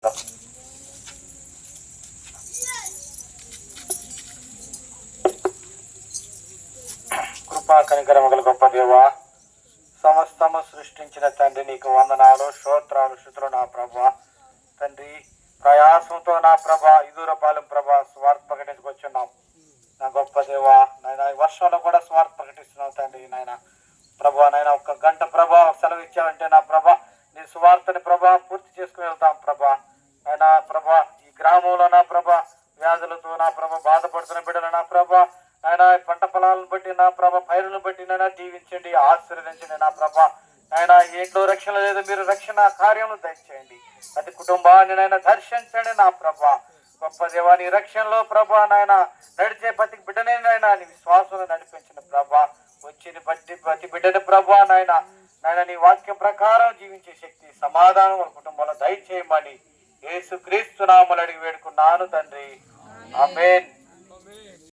కృపా కనికరమగల గొప్ప దేవా, సమస్తము సృష్టించిన తండ్రి, నీకు వందనాలు, స్తోత్రాలు, స్తుతులు నా ప్రభా. తండ్రి, ప్రయాసంతో నా ప్రభా ఇదూరపాలెం ప్రభా స్వార్థ ప్రకటించుకొచ్చున్నాం నా గొప్ప దేవా. నాయన ఈ వర్షంలో కూడా స్వార్థ ప్రకటిస్తున్నావు తండ్రి. నాయన ప్రభా, నాయన 1 గంట ప్రభా సెలవు ఇచ్చావంటే నా ప్రభా నీ సువార్తని ప్రభా పూర్తి చేసుకుని వెళ్తాం ప్రభా. ఆయన ప్రభా ఈ గ్రామంలో నా ప్రభా వ్యాధులతో నా ప్రభా బాధపడుతున్న బిడ్డలు నా ప్రభా ఆయన పంట పొలాలను బట్టి నా ప్రభా పైరులను బట్టి నైనా దీవించండి, ఆశీర్వదించండి నా ప్రభా. ఆయన ఏంటో రక్షణ లేదు, మీరు రక్షణ కార్యములు దయచేయండి. ప్రతి కుటుంబాన్ని నాయన దర్శించండి నా ప్రభా. గొప్ప దేవా, నీ రక్షణలో ప్రభా నాయన నడిచే ప్రతి బిడ్డనే నాయన నీ విశ్వాసంలో నడిపించిన ప్రభా. వచ్చిన ప్రతి బిడ్డని ప్రభా నాయన నీ వాక్యం ప్రకారం జీవించే శక్తి, సమాధానం వాళ్ళ కుటుంబంలో దయచేయమని యేసుక్రీస్తు నామములో అడిగి వేడుకున్నాను తండ్రి. ఆమేన్.